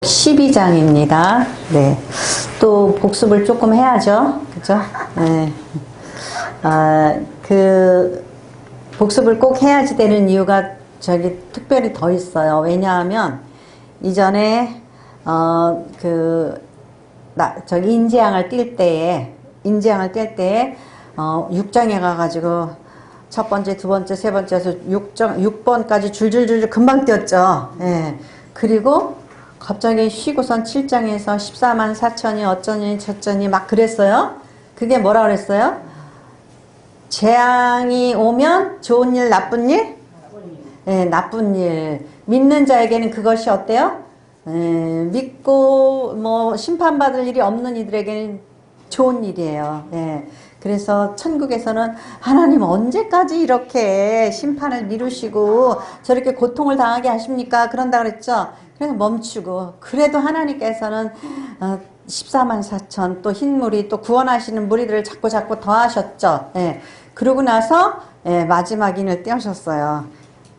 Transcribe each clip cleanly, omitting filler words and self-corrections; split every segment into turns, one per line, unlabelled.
12장입니다. 네. 또 복습을 조금 해야죠. 그죠? 네. 복습을 꼭 해야지 되는 이유가 특별히 더 있어요. 왜냐하면 이전에, 인지양을 뛸 때에, 6장에 가가지고 첫 번째, 두 번째, 세 번째에서 6번까지 줄줄줄 금방 뛰었죠. 예. 그리고 갑자기 쉬고선 7장에서 14만 4천이 어쩌니 저쩌니 막 그랬어요. 그게 뭐라 그랬어요? 재앙이 오면 좋은 일, 나쁜 일? 예, 나쁜 일. 믿는 자에게는 그것이 어때요? 믿고 심판받을 일이 없는 이들에게는 좋은 일이에요. 예. 그래서 천국에서는 하나님 언제까지 이렇게 심판을 미루시고 저렇게 고통을 당하게 하십니까? 그런다 그랬죠. 그래서 멈추고, 그래도 하나님께서는 14만 4천 또 흰물이 또 구원하시는 무리들을 자꾸 더하셨죠. 예. 그러고 나서 마지막 인을 떼우셨어요.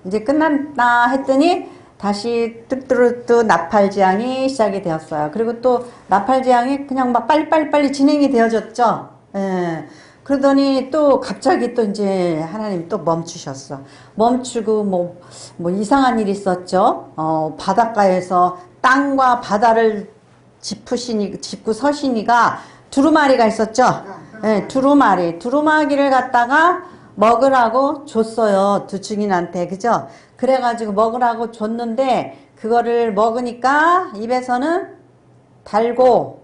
이제 끝났다 했더니 다시 뚜뚜루뚜 나팔재앙이 시작이 되었어요. 그리고 또 나팔재앙이 그냥 막 빨리 진행이 되어졌죠. 예. 그러더니 또 갑자기 또 이제 하나님 또 멈추셨어. 멈추고 뭐 이상한 일이 있었죠. 바닷가에서 땅과 바다를 짚고 서시니가 두루마리가 있었죠. 예, 두루마기를 갖다가 먹으라고 줬어요. 두 증인한테. 그죠? 그래가지고 먹으라고 줬는데 그거를 먹으니까 입에서는 달고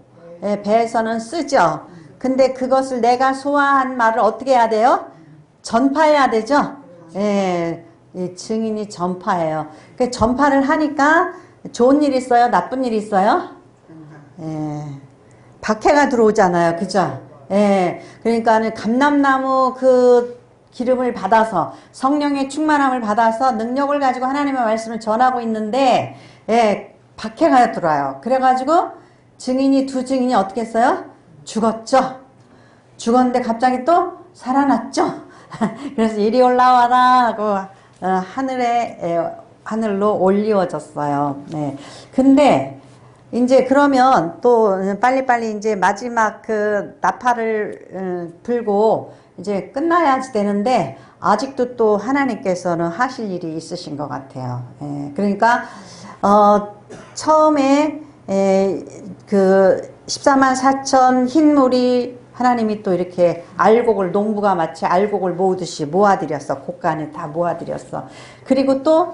배에서는 쓰죠. 근데 그것을 내가 소화한 말을 어떻게 해야 돼요? 전파해야 되죠? 예, 이 증인이 전파해요. 그 전파를 하니까 좋은 일이 있어요? 나쁜 일이 있어요? 예, 박해가 들어오잖아요. 그죠? 예, 그러니까는 감람나무 그 기름을 받아서 성령의 충만함을 받아서 능력을 가지고 하나님의 말씀을 전하고 있는데 박해가 들어와요. 그래가지고 두 증인이 어떻게 했어요? 죽었죠. 죽었는데 갑자기 또 살아났죠. 그래서 이리 올라와라 하고 하늘로 올리워졌어요. 네. 근데 이제 그러면 또 빨리빨리 이제 마지막 그 나팔을 불고 이제 끝나야지 되는데 아직도 또 하나님께서는 하실 일이 있으신 것 같아요. 그러니까 처음에 그 14만 4천 흰물이 하나님이 또 이렇게 농부가 마치 알곡을 모으듯이 모아드렸어. 곳간에 다 모아드렸어. 그리고 또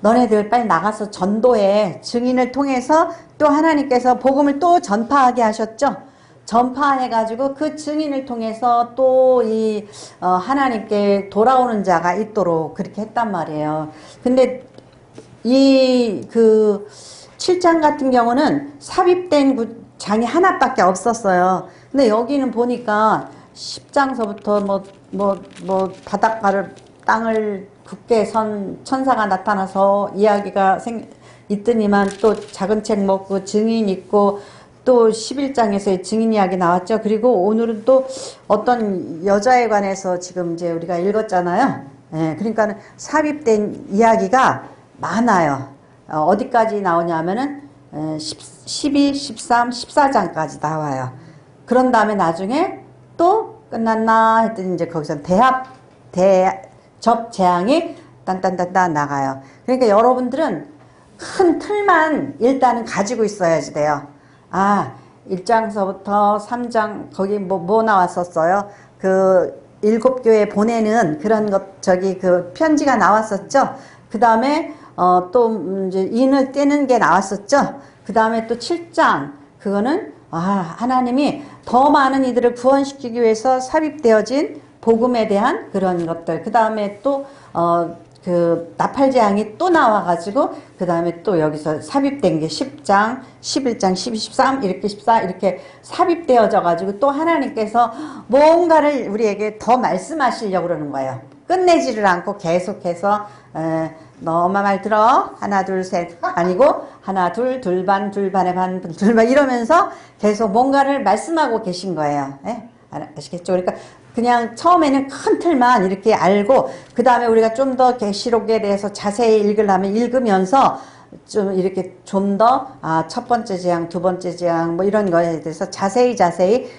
너네들 빨리 나가서 전도해. 증인을 통해서 또 하나님께서 복음을 또 전파하게 하셨죠. 전파해가지고 그 증인을 통해서 또 하나님께 돌아오는 자가 있도록 그렇게 했단 말이에요. 근데 7장 같은 경우는 삽입된 장이 하나밖에 없었어요. 근데 여기는 보니까 10장서부터 땅을 굳게 선 천사가 나타나서 이야기가 있더니만 또 작은 책 먹고 증인 있고 또 11장에서의 증인 이야기 나왔죠. 그리고 오늘은 또 어떤 여자에 관해서 지금 이제 우리가 읽었잖아요. 그러니까 삽입된 이야기가 많아요. 어디까지 나오냐면은 12, 13, 14장까지 나와요. 그런 다음에 나중에 또 끝났나 했더니 이제 거기서 대접재앙이 딴딴딴딴 나가요. 그러니까 여러분들은 큰 틀만 일단은 가지고 있어야지 돼요. 1장서부터 3장 거기 뭐 나왔었어요? 그 7교회 보내는 그런 그 편지가 나왔었죠. 그 다음에 또 이제 인을 떼는 게 나왔었죠. 그 다음에 또 7장 그거는 하나님이 더 많은 이들을 구원시키기 위해서 삽입되어진 복음에 대한 그런 것들. 그 다음에 또 그 나팔재앙이 또 나와가지고 그 다음에 또 여기서 삽입된 게 10장, 11장, 12, 13 이렇게 14 이렇게 삽입되어져 가지고 또 하나님께서 뭔가를 우리에게 더 말씀하시려고 그러는 거예요. 끝내지를 않고 계속해서 너 엄마 말 들어? 하나 둘 셋 아니고 하나 둘반 둘반의 반 둘반 이러면서 계속 뭔가를 말씀하고 계신 거예요. 아시겠죠? 그러니까 그냥 처음에는 큰 틀만 이렇게 알고 그 다음에 우리가 좀 더 계시록에 대해서 자세히 읽으려면 읽으면서 좀 이렇게 좀 더 첫 번째 재앙, 두 번째 재앙 뭐 이런 거에 대해서 자세히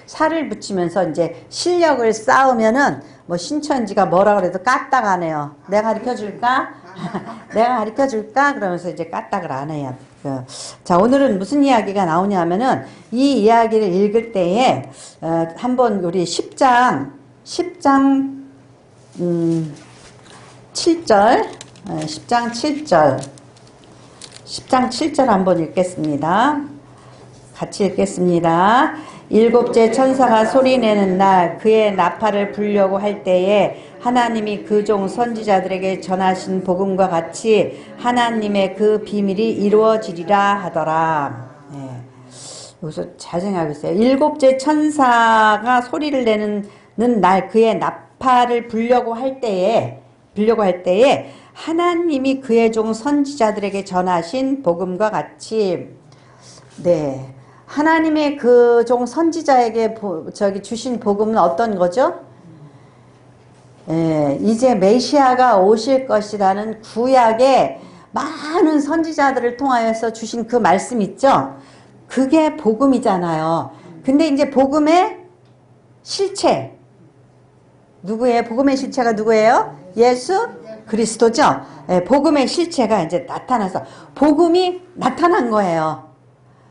살을 붙이면서 이제 실력을 쌓으면은 뭐 신천지가 뭐라 그래도 까딱하네요. 내가 가르쳐 줄까? 내가 가르쳐 줄까? 그러면서 이제 까딱을 안 해요. 자, 오늘은 무슨 이야기가 나오냐면은 이 이야기를 읽을 때에 한번 우리 10장 7절 10장 7절 한번 읽겠습니다. 같이 읽겠습니다. 일곱째 천사가 소리내는 날 그의 나팔을 불려고 할 때에 하나님이 그 종 선지자들에게 전하신 복음과 같이 하나님의 그 비밀이 이루어지리라 하더라. 네. 여기서 잘 생각해 보세요. 일곱째 천사가 소리를 내는 날 그의 나팔을 불려고 할 때에 하나님이 그의 종 선지자들에게 전하신 복음과 같이, 네, 하나님의 그 종 선지자에게 주신 복음은 어떤 거죠? 이제 메시아가 오실 것이라는 구약의 많은 선지자들을 통하여서 주신 그 말씀 있죠? 그게 복음이잖아요. 근데 이제 복음의 실체, 누구예요? 복음의 실체가 누구예요? 예수 그리스도죠? 복음의 실체가 이제 나타나서 복음이 나타난 거예요.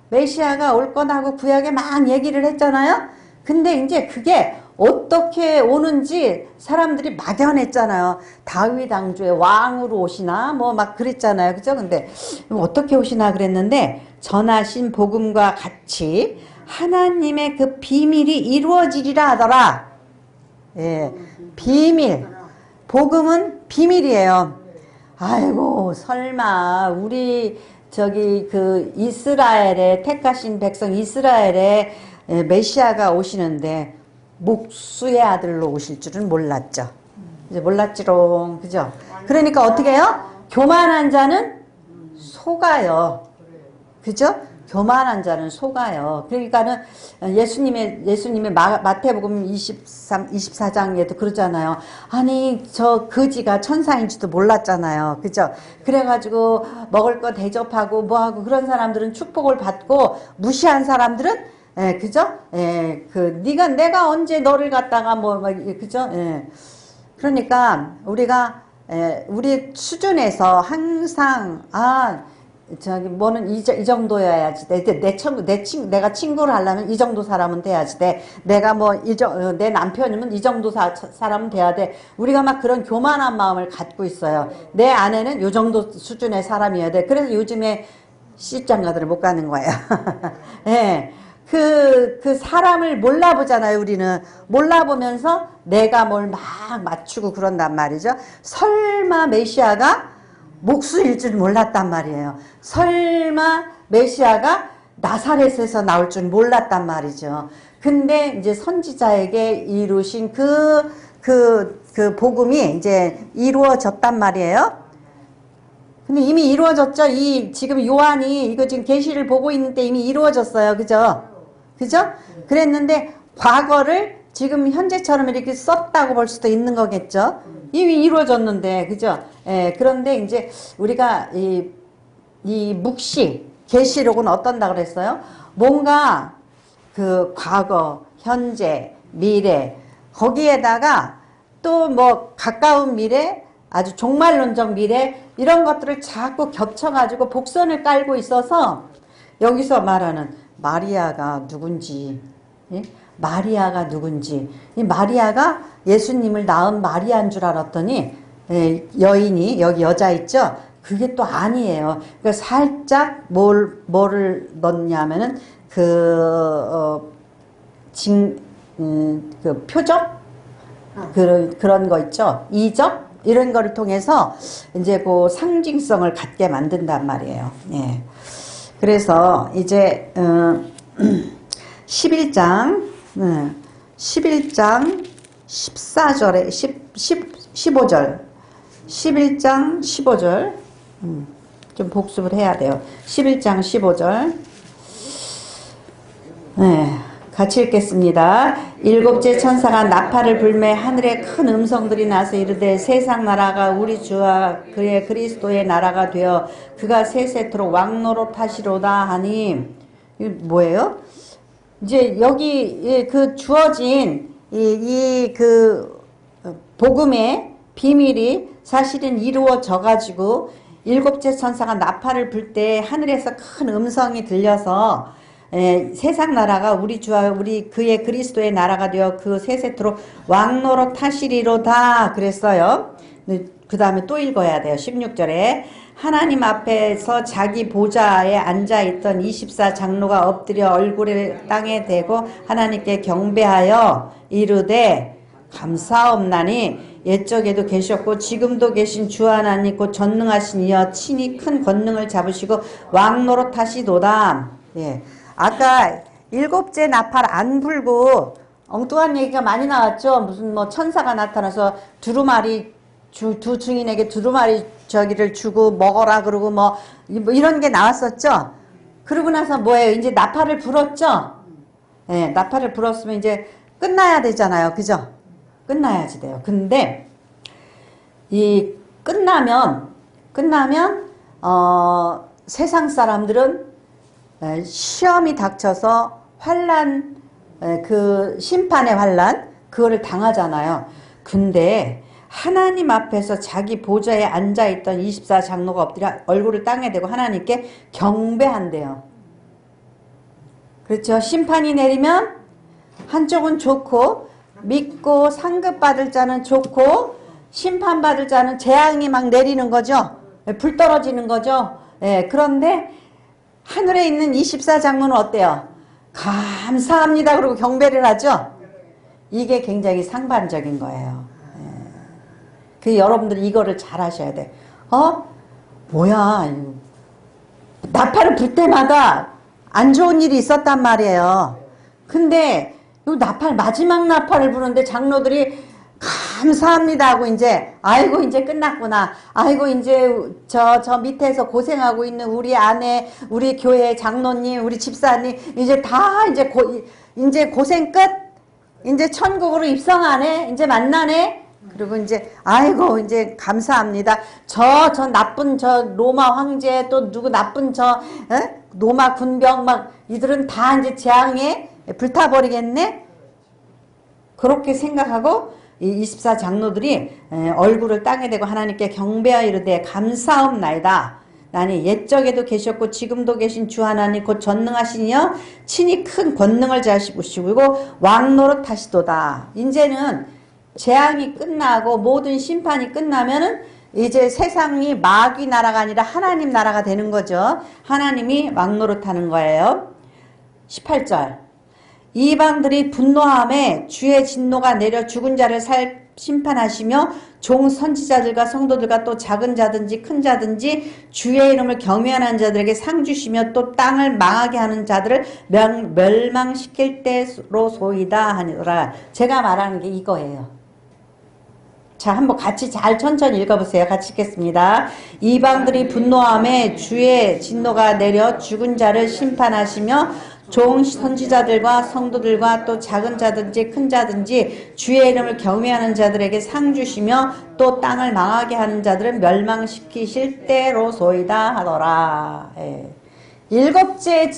메시아가 올 거라고 구약에 막 얘기를 했잖아요. 근데 이제 그게 어떻게 오는지 사람들이 막연했잖아요. 다윗 왕조의 왕으로 오시나 뭐 막 그랬잖아요. 그죠? 근데 어떻게 오시나 그랬는데 전하신 복음과 같이 하나님의 그 비밀이 이루어지리라 하더라. 예, 비밀. 복음은 비밀이에요. 아이고, 설마 우리 그 이스라엘의 택하신 백성 이스라엘의 메시아가 오시는데 목수의 아들로 오실 줄은 몰랐죠. 이제 몰랐지롱, 그죠? 그러니까 어떻게 해요? 교만한 자는 속아요. 그죠? 교만한 자는 속아요. 그러니까는 예수님의 마태복음 24장에도 그러잖아요. 아니, 저 거지가 천사인지도 몰랐잖아요. 그죠? 그래가지고 먹을 거 대접하고 뭐하고 그런 사람들은 축복을 받고 무시한 사람들은 그죠? 내가 언제 너를 갖다가 그죠? 그러니까 우리가 우리 수준에서 항상 뭐는 이 정도여야지. 내가 친구를 하려면 이 정도 사람은 돼야지 돼. 내가 내 남편이면 이 정도 사람은 돼야 돼. 우리가 막 그런 교만한 마음을 갖고 있어요. 내 아내는 요 정도 수준의 사람이어야 돼. 그래서 요즘에 시집장가들을 못 가는 거예요. 예. 그 사람을 몰라보잖아요, 우리는. 몰라보면서 내가 뭘 막 맞추고 그런단 말이죠. 설마 메시아가 목수일 줄 몰랐단 말이에요. 설마 메시아가 나사렛에서 나올 줄 몰랐단 말이죠. 근데 이제 선지자에게 이루신 그 복음이 이제 이루어졌단 말이에요. 근데 이미 이루어졌죠. 지금 요한이 이거 지금 계시를 보고 있는데 이미 이루어졌어요. 그죠? 그죠? 그랬는데 과거를 지금 현재처럼 이렇게 썼다고 볼 수도 있는 거겠죠. 이미 이루어졌는데, 그죠? 그런데 이제 우리가 이 묵시, 계시록은 어떤다 그랬어요? 뭔가 그 과거, 현재, 미래, 거기에다가 또 뭐 가까운 미래, 아주 종말론적 미래, 이런 것들을 자꾸 겹쳐가지고 복선을 깔고 있어서 여기서 말하는 마리아가 누군지, 예? 마리아가 누군지, 이 마리아가 예수님을 낳은 마리아인 줄 알았더니 여인이 여기 여자 있죠? 그게 또 아니에요. 그러니까 살짝 뭐를 넣냐면은 그 표적 그런 거 있죠? 이적 이런 거를 통해서 이제 그 상징성을 갖게 만든단 말이에요. 예. 그래서 이제 11장 14절에 15절 11장 15절 좀 복습을 해야 돼요. 11장 15절 같이 읽겠습니다. 일곱째 천사가 나팔을 불매 하늘에 큰 음성들이 나서 이르되 세상 나라가 우리 주와 그의 그리스도의 나라가 되어 그가 세세토록 왕노릇 하시로다 하니. 이게 뭐예요? 이제 여기 그 주어진 그 복음의 비밀이 사실은 이루어져 가지고 일곱째 천사가 나팔을 불 때 하늘에서 큰 음성이 들려서 세상 나라가 우리 주와 우리 그의 그리스도의 나라가 되어 그 세세토록 왕노릇 하시리로다 그랬어요. 그 다음에 또 읽어야 돼요. 16절에 하나님 앞에서 자기 보좌에 앉아있던 24장로가 엎드려 얼굴을 땅에 대고 하나님께 경배하여 이르되 감사옵나니 옛적에도 계셨고 지금도 계신 주 하나님 곧 전능하신 이여 친히 큰 권능을 잡으시고 왕노릇 하시도다. 예. 아까 일곱째 나팔 안 불고 엉뚱한 얘기가 많이 나왔죠. 무슨 뭐 천사가 나타나서 두루마리 두 증인에게 두루마리 저기를 주고 먹어라 그러고 뭐 이런 게 나왔었죠. 그러고 나서 뭐예요? 이제 나팔을 불었죠. 예, 나팔을 불었으면 이제 끝나야 되잖아요. 그죠? 끝나야지 돼요. 근데 이 끝나면 세상 사람들은 시험이 닥쳐서 환란, 그 심판의 환란 그거를 당하잖아요. 근데 하나님 앞에서 자기 보좌에 앉아있던 24장로가 엎드려 얼굴을 땅에 대고 하나님께 경배한대요. 그렇죠. 심판이 내리면 한쪽은 좋고 믿고 상급받을 자는 좋고 심판받을 자는 재앙이 막 내리는 거죠. 불 떨어지는 거죠. 그런데 하늘에 있는 24장로는 어때요? 감사합니다 그러고 경배를 하죠. 이게 굉장히 상반적인 거예요. 그 여러분들이 이거를 잘 하셔야 돼. 뭐야 나팔을 불 때마다 안 좋은 일이 있었단 말이에요. 근데 나팔 마지막 나팔을 부르는데 장로들이 감사합니다 하고 이제 아이고 이제 끝났구나. 아이고 이제 저 밑에서 고생하고 있는 우리 아내, 우리 교회 장로님, 우리 집사님 이제 다 이제 고생 끝. 이제 천국으로 입성하네. 이제 만나네. 그리고 이제 아이고 이제 감사합니다. 저 나쁜 저 로마 황제 또 누구 나쁜 로마 군병 막 이들은 다 이제 재앙에 불타버리겠네. 그렇게 생각하고 이 24장로들이 얼굴을 땅에 대고 하나님께 경배하여 이르되 감사옵나이다. 나니 옛적에도 계셨고 지금도 계신 주 하나님 곧 전능하시니여 친히 큰 권능을 자시고 왕노릇 하시도다. 이제는 재앙이 끝나고 모든 심판이 끝나면은 이제 세상이 마귀 나라가 아니라 하나님 나라가 되는 거죠. 하나님이 왕노릇하는 거예요. 18절 이방들이 분노함에 주의 진노가 내려 죽은 자를 심판하시며 종 선지자들과 성도들과 또 작은 자든지 큰 자든지 주의 이름을 경외하는 자들에게 상 주시며 또 땅을 망하게 하는 자들을 멸망시킬 때로소이다 하니라. 제가 말하는 게 이거예요. 자, 한번 같이 잘 천천히 읽어보세요. 같이 읽겠습니다. 이방들이 분노함에 주의 진노가 내려 죽은 자를 심판하시며 종 선지자들과 성도들과 또 작은 자든지 큰 자든지 주의 이름을 경외하는 자들에게 상 주시며 또 땅을 망하게 하는 자들을 멸망시키실 때로소이다 하더라. 일곱째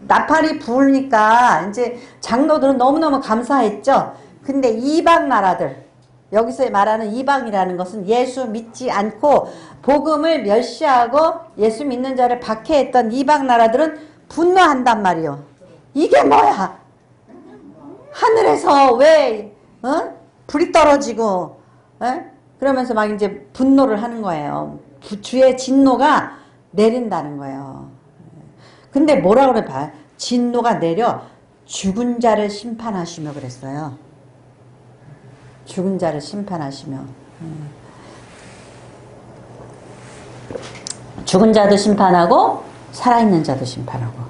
나팔이 부으니까 이제 장로들은 너무너무 감사했죠. 근데 이방 나라들, 여기서 말하는 이방이라는 것은 예수 믿지 않고 복음을 멸시하고 예수 믿는 자를 박해했던 이방 나라들은 분노한단 말이요. 이게 뭐야? 하늘에서 왜 불이 떨어지고 그러면서 막 이제 분노를 하는 거예요. 주의 진노가 내린다는 거예요. 근데 뭐라 그래 봐. 진노가 내려 죽은 자를 심판하시며 그랬어요. 죽은 자를 심판하시며. 죽은 자도 심판하고 살아있는 자도 심판하고.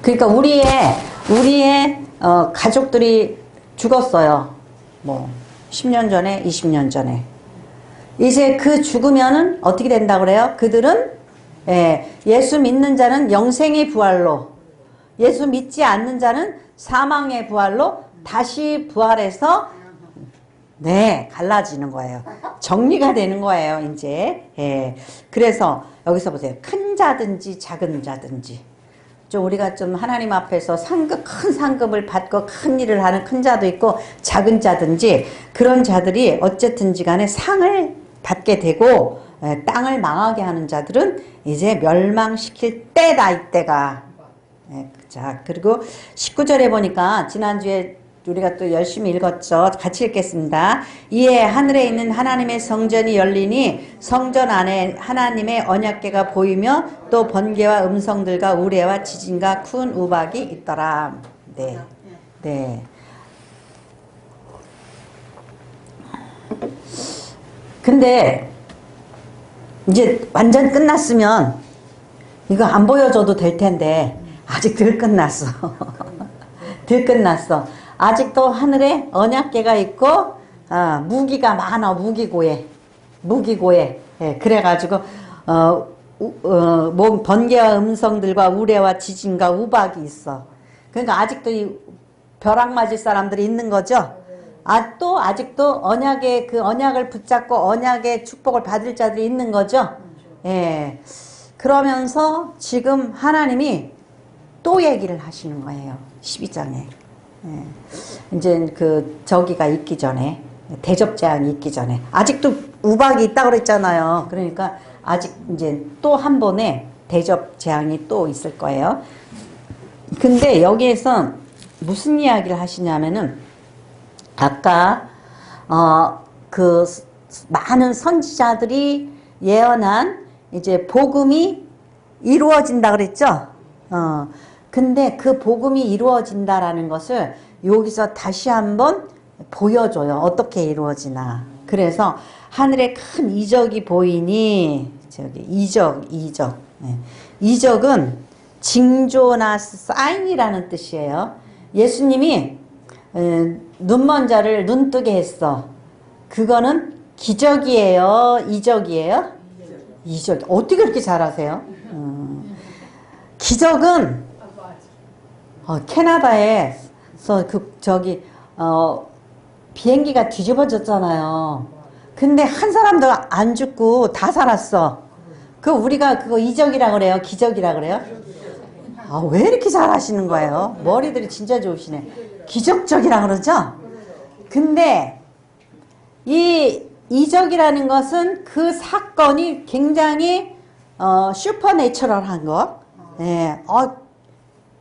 그러니까 우리의 가족들이 죽었어요. 뭐 10년 전에 20년 전에. 이제 그 죽으면은 어떻게 된다고 그래요? 그들은 예수 믿는 자는 영생의 부활로 예수 믿지 않는 자는 사망의 부활로 다시 부활해서 네, 갈라지는 거예요. 정리가 되는 거예요, 이제. 예. 그래서 여기서 보세요. 큰 자든지 작은 자든지. 좀 우리가 좀 하나님 앞에서 큰 상급을 받고 큰 일을 하는 큰 자도 있고 작은 자든지 그런 자들이 어쨌든지 간에 상을 받게 되고 땅을 망하게 하는 자들은 이제 멸망시킬 때다, 이때가. 자, 그리고 19절에 보니까 지난주에 우리가 또 열심히 읽었죠. 같이 읽겠습니다. 이에 하늘에 있는 하나님의 성전이 열리니 성전 안에 하나님의 언약궤가 보이며 또 번개와 음성들과 우레와 지진과 큰 우박이 있더라. 네. 네. 근데 이제 완전 끝났으면 이거 안 보여줘도 될 텐데 아직 덜 끝났어. 덜 끝났어. 아직도 하늘에 언약궤가 있고 무기가 많아. 무기고에 예, 그래가지고 번개와 음성들과 우레와 지진과 우박이 있어. 그러니까 아직도 이 벼락 맞을 사람들이 있는 거죠. 또 아직도 언약의 그 언약을 붙잡고 언약의 축복을 받을 자들이 있는 거죠. 예. 그러면서 지금 하나님이 또 얘기를 하시는 거예요. 12장에. 예. 이제 그 저기가 있기 전에, 대접 제한이 있기 전에, 아직도 우박이 있다고 그랬잖아요. 그러니까 아직 이제 또 한 번에 대접 제한이 또 있을 거예요. 근데 여기에서 무슨 이야기를 하시냐면은 아까 그 많은 선지자들이 예언한 이제 복음이 이루어진다 그랬죠. 근데 그 복음이 이루어진다라는 것을 여기서 다시 한번 보여줘요. 어떻게 이루어지나. 그래서 하늘에 큰 이적이 보이니, 저기 이적. 네. 이적은 징조나 사인이라는 뜻이에요. 예수님이 눈먼 자를 눈뜨게 했어. 그거는 기적이에요? 이적이에요? 이적. 어떻게 그렇게 잘하세요? 기적은 캐나다에서 비행기가 뒤집어졌잖아요. 근데 한 사람도 안 죽고 다 살았어. 우리가 그거 이적이라 그래요? 기적이라 그래요? 왜 이렇게 잘하시는 거예요? 머리들이 진짜 좋으시네. 기적적이라 그러죠? 근데 이 이적이라는 것은 그 사건이 굉장히 슈퍼내처럴한 거. 예,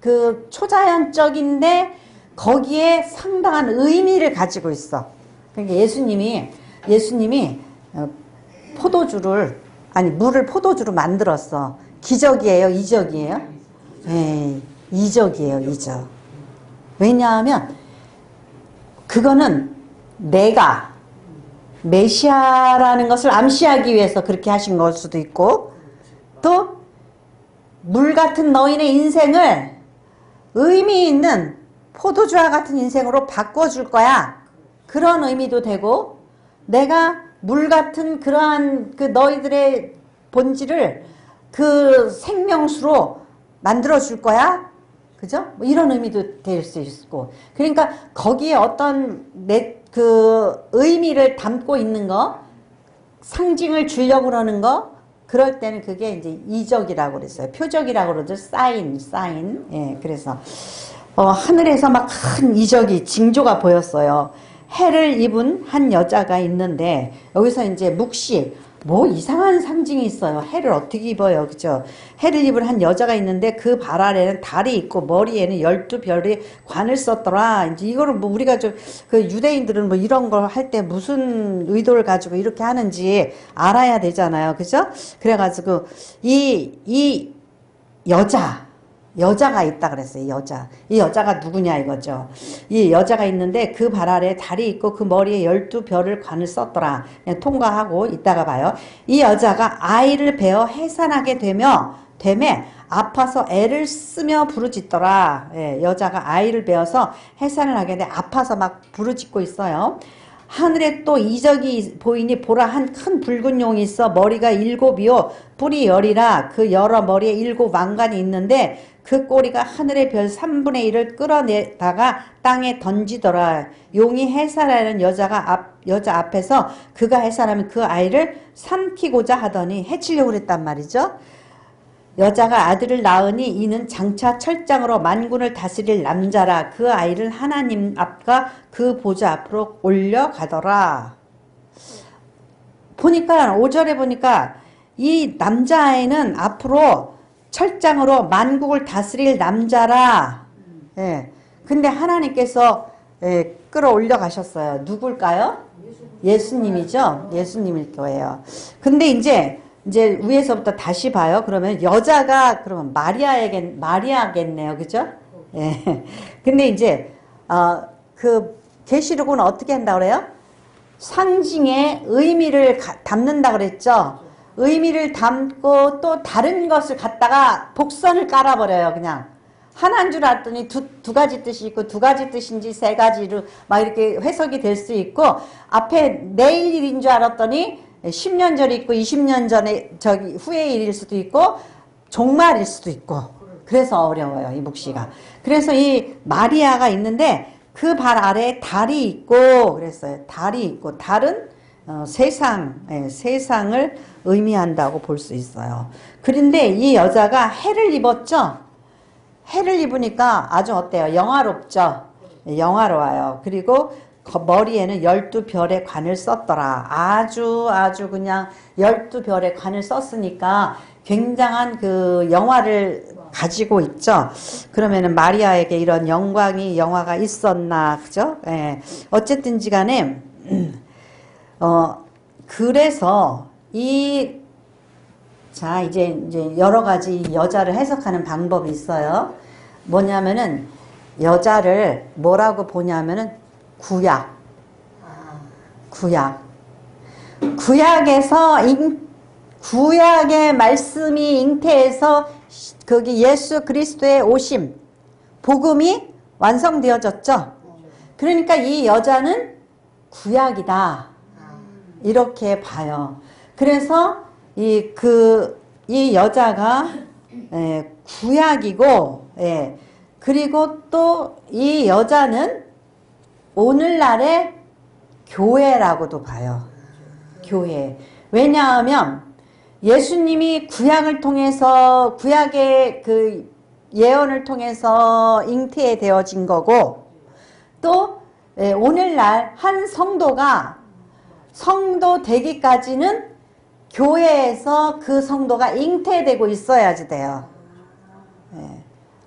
그 초자연적인데 거기에 상당한 의미를 가지고 있어. 그러니까 예수님이 물을 포도주로 만들었어. 기적이에요? 이적이에요? 예, 이적이에요, 이적. 왜냐하면 그거는 내가 메시아라는 것을 암시하기 위해서 그렇게 하신 걸 수도 있고, 또 물 같은 너희의 인생을 의미 있는 포도주와 같은 인생으로 바꿔줄 거야. 그런 의미도 되고, 내가 물 같은 그러한 그 너희들의 본질을 그 생명수로 만들어줄 거야. 그죠? 뭐 이런 의미도 될 수 있고. 그러니까 거기에 어떤 그 의미를 담고 있는 거, 상징을 주려고 그러는 거, 그럴 때는 그게 이제 이적이라고 그랬어요. 표적이라고 그러죠. 사인. 예, 그래서 하늘에서 막 큰 이적이 징조가 보였어요. 해를 입은 한 여자가 있는데, 여기서 이제 묵시, 뭐 이상한 상징이 있어요. 해를 어떻게 입어요, 그죠? 해를 입은 한 여자가 있는데 그 발 아래는 달이 있고 머리에는 12별의 관을 썼더라. 이제 이거는 뭐 우리가 그 유대인들은 뭐 이런 걸 할 때 무슨 의도를 가지고 이렇게 하는지 알아야 되잖아요, 그죠? 그래가지고 이 여자가 있다 그랬어요. 이 여자가 누구냐 이거죠. 이 여자가 있는데 그 발 아래 달이 있고 그 머리에 12별을 관을 썼더라. 그냥 통과하고 이따가 봐요. 이 여자가 아이를 베어 해산하게 되매 아파서 애를 쓰며 부르짖더라. 예, 여자가 아이를 베어서 해산을 하게 돼 아파서 막 부르짖고 있어요. 하늘에 또 이적이 보이니 보라 한 큰 붉은 용이 있어 머리가 7이요 뿔이 10이라 그 여러 머리에 7 왕관이 있는데 그 꼬리가 하늘의 별 3분의 1을 끌어내다가 땅에 던지더라. 용이 해산하는 여자 앞에서 그가 해산하면 그 아이를 삼키고자 하더니 해치려고 그랬단 말이죠. 여자가 아들을 낳으니 이는 장차 철장으로 만군을 다스릴 남자라. 그 아이를 하나님 앞과 그 보좌 앞으로 올려가더라. 보니까 5절에 보니까 이 남자아이는 앞으로 철장으로 만국을 다스릴 남자라. 예. 근데 하나님께서 끌어올려 가셨어요. 누굴까요? 예수님이죠. 예수님일 거예요. 근데 이제 위에서부터 다시 봐요. 그러면 여자가 그러면 마리아겠네요. 그죠? 예. 근데 이제 그 계시록은 어떻게 한다고 그래요? 상징의 의미를 담는다 그랬죠. 의미를 담고 또 다른 것을 갖다가 복선을 깔아버려요. 그냥 하나인 줄 알았더니 두 가지 뜻이 있고 두 가지 뜻인지 세 가지로 막 이렇게 해석이 될 수 있고 앞에 내일 일인 줄 알았더니 10년 전에 있고 20년 전에 후의 일일 수도 있고 종말일 수도 있고 그래서 어려워요. 이 묵시가. 그래서 이 마리아가 있는데 그 발 아래에 달이 있고 그랬어요. 달이 있고 달은 세상을 의미한다고 볼 수 있어요. 그런데 이 여자가 해를 입었죠. 해를 입으니까 아주 어때요? 영화롭죠. 영화로워요. 그리고 머리에는 12별의 관을 썼더라. 아주 그냥 12별의 관을 썼으니까 굉장한 그 영화를 가지고 있죠. 그러면은 마리아에게 이런 영화가 있었나, 그죠? 예. 어쨌든지 간에, 그래서 자, 이제 여러 가지 여자를 해석하는 방법이 있어요. 뭐냐면은, 여자를 뭐라고 보냐면은, 구약의 말씀이 잉태해서 거기 예수 그리스도의 오심, 복음이 완성되어졌죠. 그러니까 이 여자는 구약이다. 이렇게 봐요. 그래서 이 여자가 구약이고, 그리고 또 이 여자는 오늘날의 교회라고도 봐요. 교회. 왜냐하면 예수님이 구약을 통해서 구약의 그 예언을 통해서 잉태되어진 거고 또 오늘날 한 성도가 성도 되기까지는 교회에서 그 성도가 잉태되고 있어야지 돼요.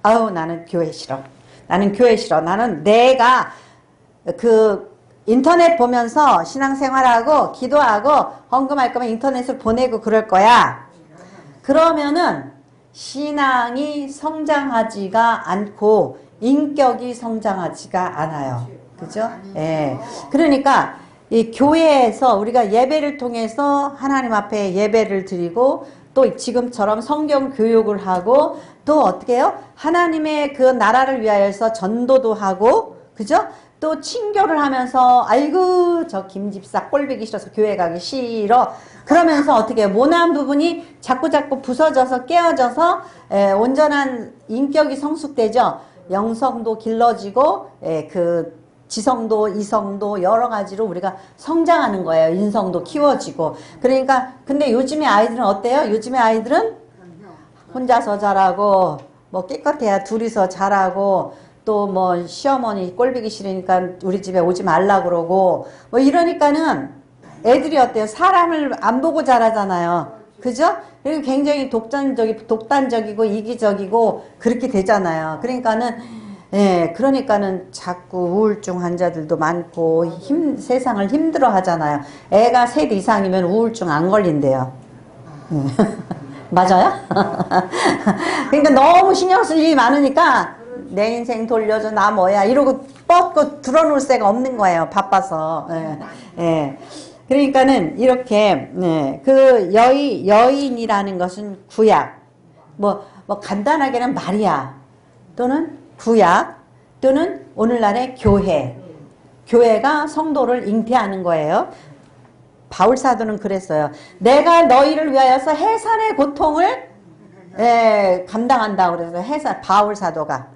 아우 나는 교회 싫어. 나는 교회 싫어. 나는 내가 그 인터넷 보면서 신앙생활하고 기도하고 헌금할 거면 인터넷을 보내고 그럴 거야. 그러면은 신앙이 성장하지가 않고 인격이 성장하지가 않아요. 그죠? 예. 그러니까 이 교회에서 우리가 예배를 통해서 하나님 앞에 예배를 드리고 또 지금처럼 성경 교육을 하고 또 어떻게 해요? 하나님의 그 나라를 위하여서 전도도 하고 그죠? 또 친교를 하면서 아이고 저 김집사 꼴보기 싫어서 교회 가기 싫어 그러면서 어떻게 해요? 모난 부분이 자꾸 부서져서 깨어져서 온전한 인격이 성숙되죠. 영성도 길러지고 그 지성도 이성도 여러 가지로 우리가 성장하는 거예요. 인성도 키워지고. 그러니까 근데 요즘의 아이들은 어때요? 요즘의 아이들은 혼자서 자라고 뭐 깨끗해야 둘이서 자라고 또 뭐 시어머니 꼴보기 싫으니까 우리 집에 오지 말라 그러고 뭐 이러니까는 애들이 어때요? 사람을 안 보고 자라잖아요. 그죠? 그리고 굉장히 독단적이고 이기적이고 그렇게 되잖아요. 그러니까는 자꾸 우울증 환자들도 많고 세상을 힘들어 하잖아요. 애가 셋 이상이면 우울증 안 걸린대요. 맞아요? 그러니까 너무 신경 쓸 일이 많으니까 내 인생 돌려줘 나 뭐야 이러고 뻗고 들어놓을 새가 없는 거예요. 바빠서. 그러니까는 이렇게 그 여인이라는 것은 구약 뭐 간단하게는 마리아 또는 구약 또는 오늘날의 교회가 성도를 잉태하는 거예요. 바울 사도는 그랬어요. 내가 너희를 위하여서 해산의 고통을 예, 감당한다 그래서 바울 사도가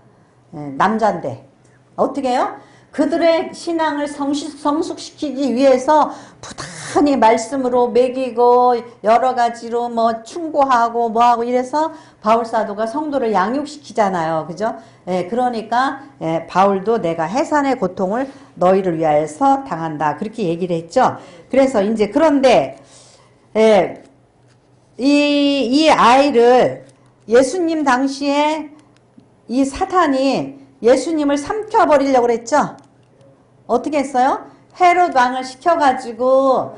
예, 남잔데 어떻게 해요? 그들의 신앙을 성숙시키기 위해서 부단히 말씀으로 먹이고 여러 가지로 뭐 충고하고 뭐하고 이래서 바울 사도가 성도를 양육시키잖아요. 그죠? 예, 그러니까 예, 바울도 내가 해산의 고통을 너희를 위하여서 당한다. 그렇게 얘기를 했죠. 그래서 이제 그런데 예, 이 아이를 예수님 당시에 이 사탄이 예수님을 삼켜버리려고 그랬죠. 어떻게 했어요? 헤롯 왕을 시켜가지고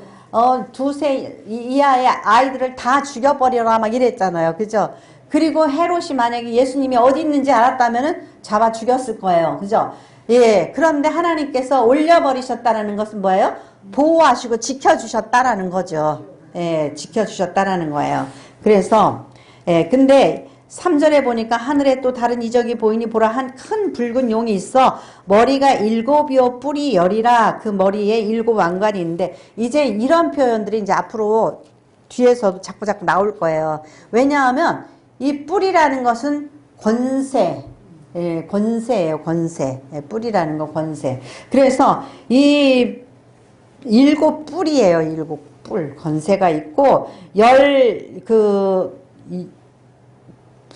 두세 이하의 아이들을 다 죽여버려라 막 이랬잖아요. 그죠? 그리고 헤롯이 만약에 예수님이 어디 있는지 알았다면은 잡아 죽였을 거예요. 그죠? 예. 그런데 하나님께서 올려버리셨다는 것은 뭐예요? 보호하시고 지켜주셨다라는 거죠. 예, 지켜주셨다라는 거예요. 그래서 예, 근데 3절에 보니까 하늘에 또 다른 이적이 보이니 보라 한 큰 붉은 용이 있어 머리가 7이요 뿔이 10이라 그 머리에 7 왕관이 있는데 이제 이런 표현들이 이제 앞으로 뒤에서도 자꾸 나올 거예요. 왜냐하면 이 뿔이라는 것은 권세, 예, 권세예요. 권세. 예, 뿔이라는 거 권세. 그래서 이 7뿔이에요. 7뿔 권세가 있고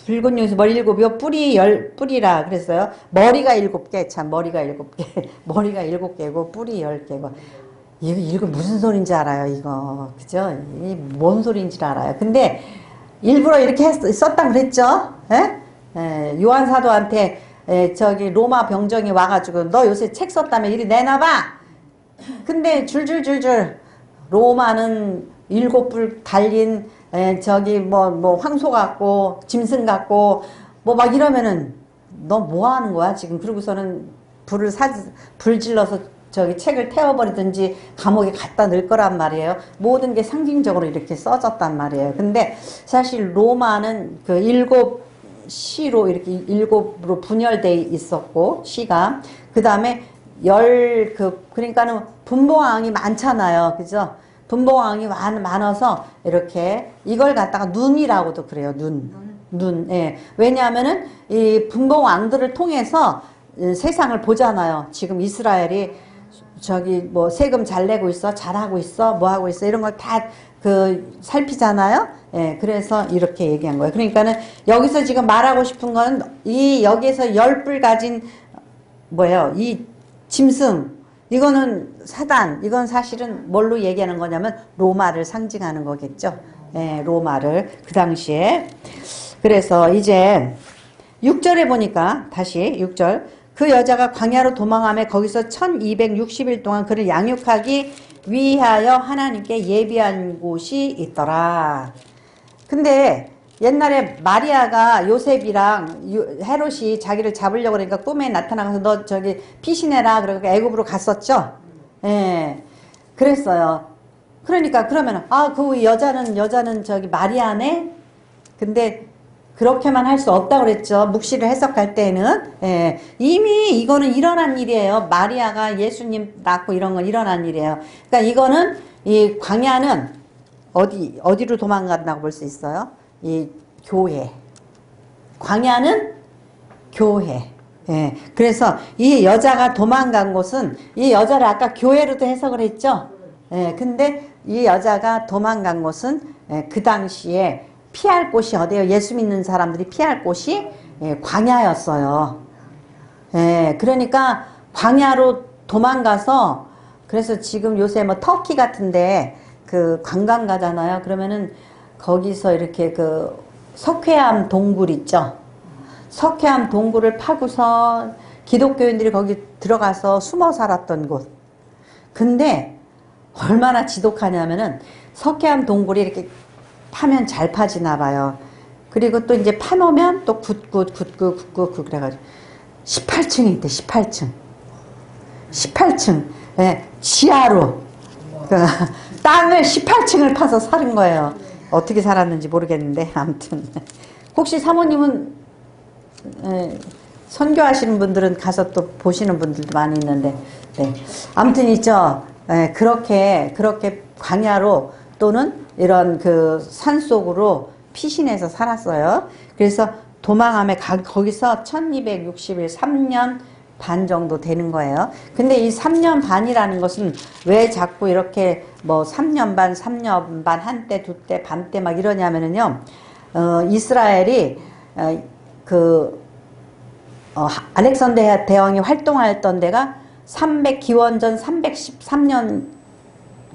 붉은 용에서 머리 7이요 뿔이 10뿔이라 그랬어요. 머리가 7개 참 머리가 7개 머리가 7개고 뿔이 10개고 이거 무슨 소린지 알아요 이거 그죠? 이 뭔 소린지 알아요. 근데 일부러 이렇게 썼다 그랬죠. 예? 예, 요한 사도한테 저기 로마 병정이 와가지고 너 요새 책 썼다며 이리 내놔봐. 근데 줄줄줄줄 로마는 7뿔 달린 저기 뭐 황소 같고 짐승 같고 뭐 막 이러면은 너 뭐 하는 거야 지금. 그러고서는 불 질러서 저기 책을 태워버리든지 감옥에 갖다 넣을 거란 말이에요. 모든 게 상징적으로 이렇게 써졌단 말이에요. 근데 사실 로마는 그 7시로 이렇게 7으로 분열돼 있었고 시가 그 다음에 그러니까는 분봉왕이 많잖아요. 그죠? 분봉왕이 많아서 이렇게 이걸 갖다가 눈이라고도 그래요. 눈. 예. 왜냐하면은 이 분봉왕들을 통해서 세상을 보잖아요. 지금 이스라엘이 저기 뭐 세금 잘 내고 있어, 잘하고 있어, 뭐 하고 있어 이런 걸 다 살피잖아요. 예. 그래서 이렇게 얘기한 거예요. 그러니까는 여기서 지금 말하고 싶은 건 여기에서 10뿔 가진 뭐예요? 이 짐승 이거는 사단, 이건 사실은 뭘로 얘기하는 거냐면 로마를 상징하는 거겠죠. 예, 로마를 그 당시에. 그래서 이제 6절에 보니까 다시 6절 그 여자가 광야로 도망하며 거기서 1260일 동안 그를 양육하기 위하여 하나님께 예비한 곳이 있더라. 근데 옛날에 마리아가 요셉이랑 헤롯이 자기를 잡으려고 그러니까 꿈에 나타나서 너 저기 피신해라 그러니까 애굽으로 갔었죠. 예. 그랬어요. 그러니까 그러면 그 여자는 저기 마리아네. 근데 그렇게만 할 수 없다고 그랬죠. 묵시를 해석할 때는. 예. 이미 이거는 일어난 일이에요. 마리아가 예수님 낳고 이런 건 일어난 일이에요. 그러니까 이거는 이 광야는 어디로 도망간다고 볼 수 있어요? 이 교회. 광야는 교회. 예. 그래서 이 여자가 도망간 곳은 이 여자를 아까 교회로도 해석을 했죠. 예. 근데 이 여자가 도망간 곳은 그 당시에 피할 곳이 어디예요? 예수 믿는 사람들이 피할 곳이 광야였어요. 예. 그러니까 광야로 도망가서 그래서 지금 요새 뭐 터키 같은데 그 관광 가잖아요. 그러면은 거기서 이렇게 그 석회암 동굴 있죠. 석회암 동굴을 파고서 기독교인들이 거기 들어가서 숨어 살았던 곳. 근데 얼마나 지독하냐면은 석회암 동굴이 이렇게 파면 잘 파지나 봐요. 그리고 또 이제 파놓으면 또 굳고 그래가지고 18층이 있대. 18층. 예, 지하로 땅을 18층을 파서 사는 거예요. 어떻게 살았는지 모르겠는데 아무튼 혹시 사모님은 선교하시는 분들은 가서 또 보시는 분들도 많이 있는데 네. 아무튼 있죠. 그렇게 광야로 또는 이런 그 산속으로 피신해서 살았어요. 그래서 도망함에 거기서 1260일 3년 반 정도 되는 거예요. 근데 이 3년 반이라는 것은 왜 자꾸 이렇게 뭐 3년 반, 3년 반, 한때, 두때, 반때 막 이러냐면은요, 이스라엘이, 알렉산더 대왕이 활동했던 데가 기원전 313년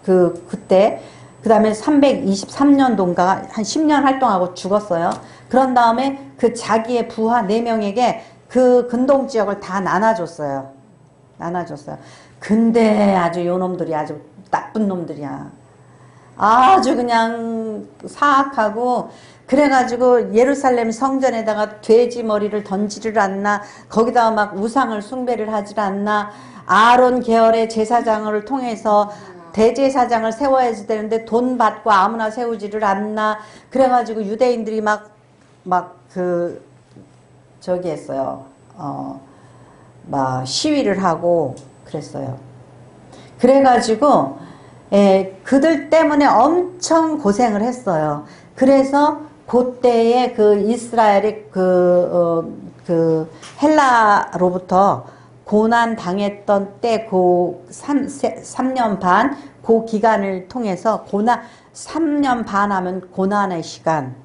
그때, 그 다음에 323년도인가 한 10년 활동하고 죽었어요. 그런 다음에 그 자기의 부하 4명에게 그 근동 지역을 다 나눠줬어요. 근데 아주 요 놈들이 아주 나쁜 놈들이야. 아주 그냥 사악하고, 그래가지고 예루살렘 성전에다가 돼지 머리를 던지를 않나, 거기다가 막 우상을 숭배를 하질 않나, 아론 계열의 제사장을 통해서 대제사장을 세워야 되는데 돈 받고 아무나 세우지를 않나. 그래가지고 유대인들이 저기 했어요. 막 시위를 하고 그랬어요. 그래가지고, 그들 때문에 엄청 고생을 했어요. 그래서 그때에 그 이스라엘이 헬라로부터 고난 당했던 때 그 3년 반, 그 기간을 통해서 3년 반 하면 고난의 시간,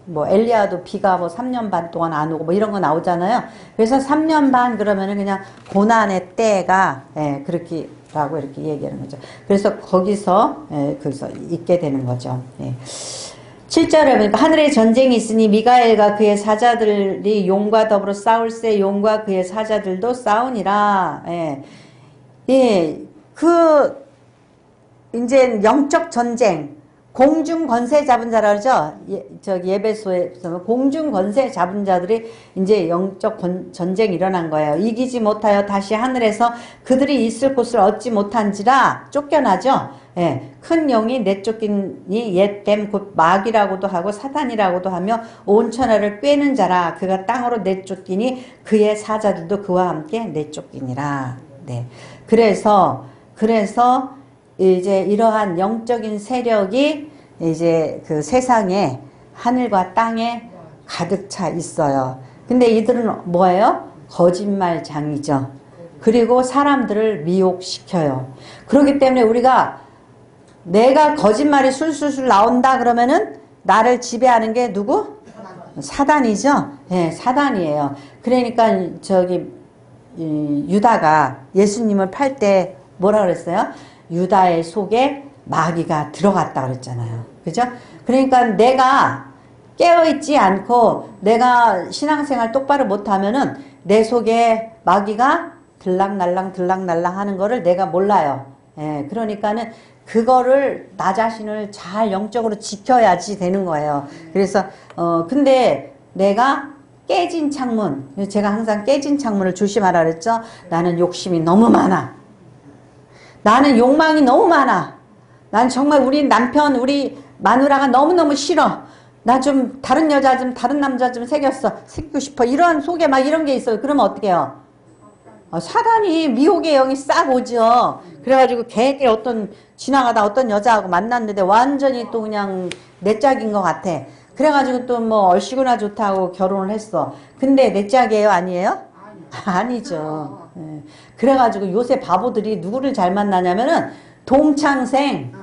뭐 엘리야도 비가 뭐 3년 반 동안 안 오고 뭐 이런 거 나오잖아요. 그래서 3년 반 그러면은 그냥 고난의 때가, 그렇게라고 이렇게 얘기하는 거죠. 그래서 거기서 있게 되는 거죠. 7절에 보니까 하늘에 전쟁이 있으니 미가엘과 그의 사자들이 용과 더불어 싸울세 용과 그의 사자들도 싸우니라. 이제 영적 전쟁, 공중 권세 잡은 자라 그러죠. 저기 예배소에서 공중 권세 잡은 자들이 이제 영적 전쟁이 일어난 거예요. 이기지 못하여 다시 하늘에서 그들이 있을 곳을 얻지 못한지라 쫓겨나죠. 큰 영이 내쫓기니 옛댐 곧 마귀라고도 하고 사탄이라고도 하며 온 천하를 꿰는 자라. 그가 땅으로 내쫓기니 그의 사자들도 그와 함께 내쫓기니라. 그래서 이제 이러한 영적인 세력이 이제 그 세상에 하늘과 땅에 가득 차 있어요. 근데 이들은 뭐예요? 거짓말장이죠. 그리고 사람들을 미혹시켜요. 그렇기 때문에 우리가 내가 거짓말이 술술술 나온다 그러면은 나를 지배하는 게 누구? 사단이죠. 사단이에요. 그러니까 유다가 예수님을 팔 때 뭐라 그랬어요? 유다의 속에 마귀가 들어갔다 그랬잖아요. 그죠? 그러니까 내가 깨어있지 않고 내가 신앙생활 똑바로 못하면은 내 속에 마귀가 들락날락 하는 거를 내가 몰라요. 그러니까는 그거를 나 자신을 잘 영적으로 지켜야지 되는 거예요. 그래서 근데 내가 깨진 창문, 제가 항상 깨진 창문을 조심하라 그랬죠. 나는 욕심이 너무 많아. 나는 욕망이 너무 많아. 난 정말 우리 남편, 우리 마누라가 너무너무 싫어. 나 좀 다른 여자 좀 다른 남자 좀 새기고 싶어. 이런 속에 막 이런 게 있어요. 그러면 어떻게 해요? 사단이 미혹의 영이 싹 오죠. 그래가지고 걔 지나가다 어떤 여자하고 만났는데 완전히 또 그냥 내 짝인 것 같아. 그래가지고 또 뭐 얼씨구나 좋다고 결혼을 했어. 근데 내 짝이에요? 아니에요? 아니죠. 그래가지고 요새 바보들이 누구를 잘 만나냐면은 동창생.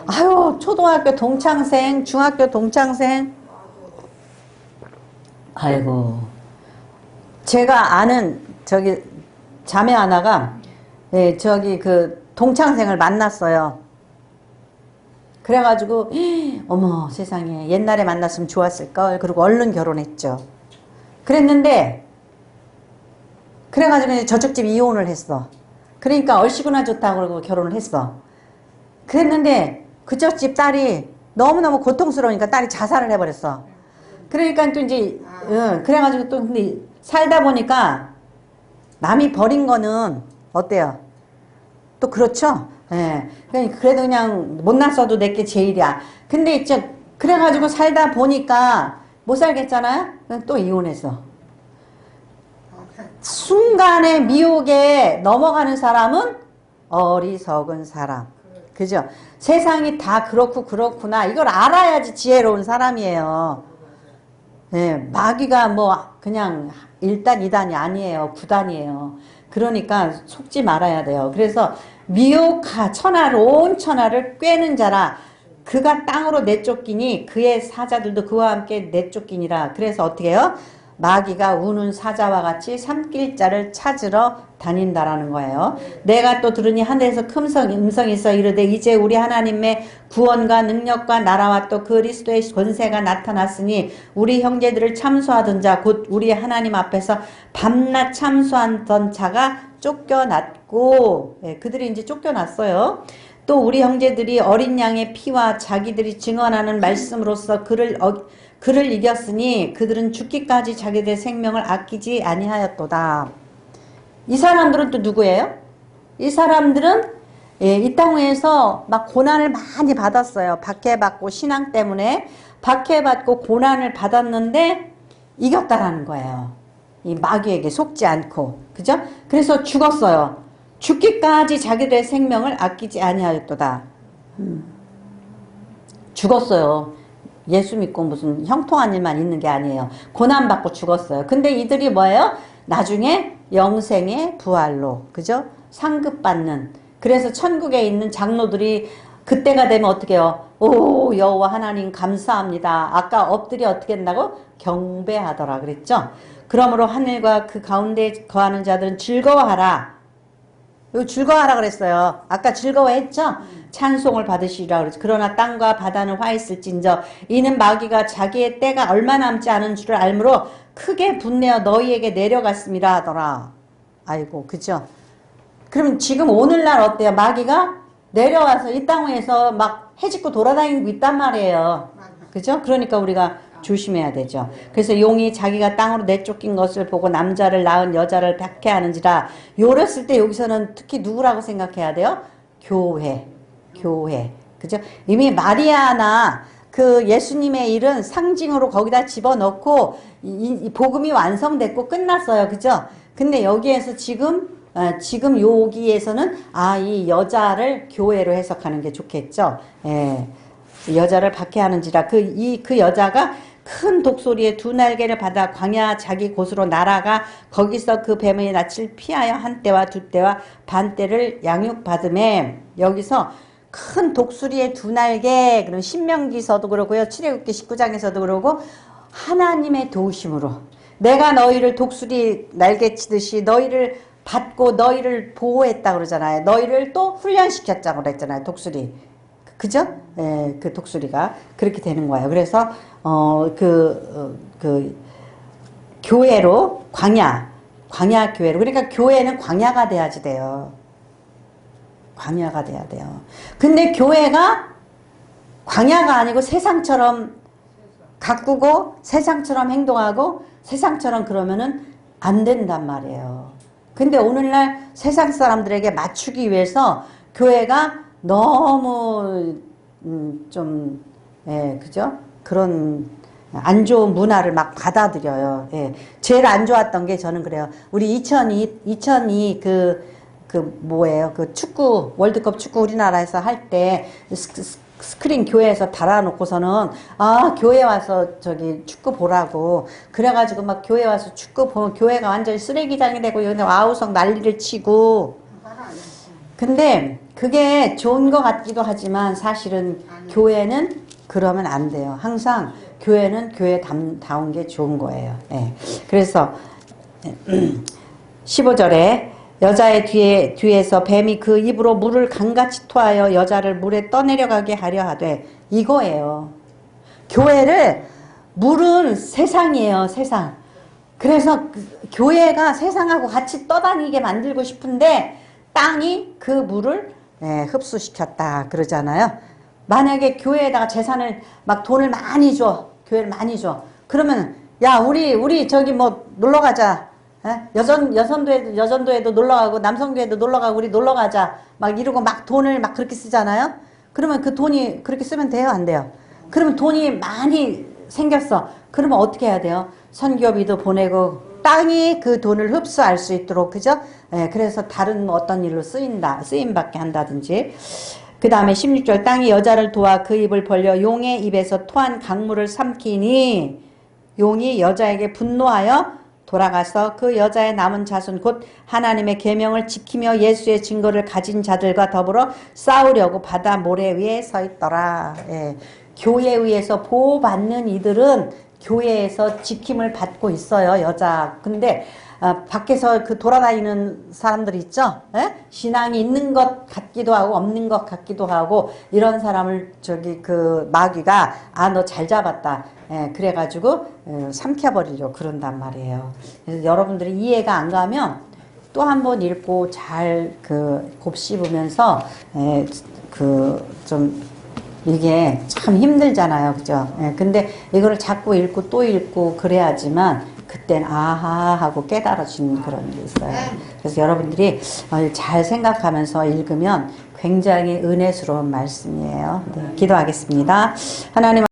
아유, 초등학교 동창생, 중학교 동창생. 아이고. 제가 아는 자매 하나가 동창생을 만났어요. 그래가지고 어머 세상에 옛날에 만났으면 좋았을걸. 그리고 얼른 결혼했죠. 그랬는데 그래가지고 저쪽 집 이혼을 했어. 그러니까 얼씨구나 좋다고 그러고 결혼을 했어. 그랬는데 그쪽 집 딸이 너무너무 고통스러우니까 딸이 자살을 해버렸어. 그러니까 또 이제 그래가지고 또 근데 살다 보니까 남이 버린 거는 어때요? 또 그렇죠? 그래도 그냥 못났어도 내게 제일이야. 근데 이제 그래가지고 살다 보니까 못 살겠잖아요? 또 이혼했어. 순간의 미혹에 넘어가는 사람은 어리석은 사람. 그죠? 세상이 다 그렇고 그렇구나. 이걸 알아야지 지혜로운 사람이에요. 예, 마귀가 뭐 그냥 1단, 2단이 아니에요. 9단이에요. 그러니까 속지 말아야 돼요. 그래서 미혹하 천하를 온 천하를 꿰는 자라 그가 땅으로 내쫓기니 그의 사자들도 그와 함께 내쫓기니라. 그래서 어떻게 해요? 마귀가 우는 사자와 같이 삼킬 자를 찾으러 다닌다라는 거예요. 내가 또 들으니 하늘에서 큰 음성이 있어 이르되 이제 우리 하나님의 구원과 능력과 나라와 또 그리스도의 권세가 나타났으니 우리 형제들을 참소하던 자 곧 우리 하나님 앞에서 밤낮 참소하던 자가 쫓겨났고, 예, 그들이 이제 쫓겨났어요. 또 우리 형제들이 어린 양의 피와 자기들이 증언하는 말씀으로써 그를 이겼으니 그들은 죽기까지 자기들의 생명을 아끼지 아니하였도다. 이 사람들은 또 누구예요? 이 사람들은 예, 이 땅에서 막 고난을 많이 받았어요. 박해받고 신앙 때문에 박해받고 고난을 받았는데 이겼다라는 거예요. 이 마귀에게 속지 않고, 그죠? 그래서 죽었어요. 죽기까지 자기들의 생명을 아끼지 아니하였도다. 죽었어요. 예수 믿고 무슨 형통한 일만 있는 게 아니에요. 고난받고 죽었어요. 근데 이들이 뭐예요? 나중에 영생의 부활로, 그죠? 상급받는. 그래서 천국에 있는 장로들이 그때가 되면 어떻게 해요? 오, 여호와 하나님 감사합니다. 아까 엎드려 어떻게 한다고? 경배하더라 그랬죠? 그러므로 하늘과 그 가운데 거하는 자들은 즐거워하라. 여기 즐거워하라 그랬어요. 아까 즐거워했죠? 찬송을 받으시리라 그랬죠. 그러나 땅과 바다는 화했을진저 이는 마귀가 자기의 때가 얼마 남지 않은 줄을 알므로 크게 분내어 너희에게 내려갔습니다 하더라. 아이고, 그죠? 그럼 지금 오늘날 어때요? 마귀가 내려와서 이 땅에서 막 해집고 돌아다니고 있단 말이에요. 그죠? 그러니까 우리가 조심해야 되죠. 그래서 용이 자기가 땅으로 내쫓긴 것을 보고 남자를 낳은 여자를 박해하는지라. 요랬을 때 여기서는 특히 누구라고 생각해야 돼요? 교회. 그죠? 이미 마리아나 그 예수님의 일은 상징으로 거기다 집어넣고 이 복음이 완성됐고 끝났어요. 그죠? 근데 여기에서 지금 여기에서는 이 여자를 교회로 해석하는 게 좋겠죠. 예. 여자를 박해하는지라 그 여자가 큰 독소리에 두 날개를 받아 광야 자기 곳으로 날아가 거기서 그 뱀의 낯을 피하여 한 때와 두 때와 반 때를 양육받음에. 여기서 큰 독수리의 두 날개, 그럼 신명기서도 그러고요, 출애굽기 19장에서도 그러고, 하나님의 도우심으로 내가 너희를 독수리 날개치듯이 너희를 받고 너희를 보호했다 그러잖아요. 너희를 또 훈련시켰다고 그랬잖아요. 독수리. 그죠? 예, 그 독수리가 그렇게 되는 거예요. 그래서 교회로 광야 교회로, 그러니까 교회는 광야가 돼야지 돼요. 광야가 돼야 돼요. 근데 교회가 광야가 아니고 세상처럼 가꾸고 세상처럼 행동하고 세상처럼 그러면은 안 된단 말이에요. 근데 오늘날 세상 사람들에게 맞추기 위해서 교회가 너무 그죠? 그런 안 좋은 문화를 막 받아들여요. 예. 제일 안 좋았던 게 저는 그래요. 우리 2002 뭐예요? 그 축구 월드컵 축구 우리나라에서 할 때 스크린 교회에서 달아놓고서는 교회 와서 저기 축구 보라고 그래가지고 막 교회 와서 축구 보면 교회가 완전히 쓰레기장이 되고 여기 아우성 난리를 치고. 근데 그게 좋은 것 같기도 하지만 사실은 교회는 그러면 안 돼요. 항상 교회는 교회다운 게 좋은 거예요. 예. 그래서 15절에 여자의 뒤에서 뱀이 그 입으로 물을 강같이 토하여 여자를 물에 떠내려가게 하려 하되. 이거예요. 교회를, 물은 세상이에요. 세상. 그래서 교회가 세상하고 같이 떠다니게 만들고 싶은데 땅이 그 물을 흡수시켰다 그러잖아요. 만약에 교회에다가 재산을 막 돈을 많이 줘. 교회를 많이 줘. 그러면 야 우리 저기 뭐 놀러가자. 여전도에도 놀러가고 남성교회도 놀러가고 우리 놀러가자 막 이러고 막 돈을 막 그렇게 쓰잖아요. 그러면 그 돈이 그렇게 쓰면 돼요? 안 돼요? 그러면 돈이 많이 생겼어. 그러면 어떻게 해야 돼요? 선교비도 보내고 땅이 그 돈을 흡수할 수 있도록, 그죠? 그래서 다른 어떤 일로 쓰임받게 한다든지. 그 다음에 16절 땅이 여자를 도와 그 입을 벌려 용의 입에서 토한 강물을 삼키니 용이 여자에게 분노하여 돌아가서 그 여자의 남은 자손 곧 하나님의 계명을 지키며 예수의 증거를 가진 자들과 더불어 싸우려고 바다 모래 위에 서 있더라. 예. 교회에 의해서 보호받는 이들은 교회에서 지킴을 받고 있어요. 여자. 근데 밖에서 그 돌아다니는 사람들 있죠? 예? 신앙이 있는 것 같기도 하고 없는 것 같기도 하고 이런 사람을 그 마귀가 너 잘 잡았다. 예, 그래가지고 삼켜버리려고 그런단 말이에요. 그래서 여러분들이 이해가 안 가면 또 한 번 읽고 잘 곱씹으면서 좀 이게 참 힘들잖아요. 그죠? 예, 근데 이거를 자꾸 읽고 또 읽고 그래야지만 그땐 아하 하고 깨달아지는 그런 게 있어요. 그래서 여러분들이 잘 생각하면서 읽으면 굉장히 은혜스러운 말씀이에요. 네, 기도하겠습니다. 하나님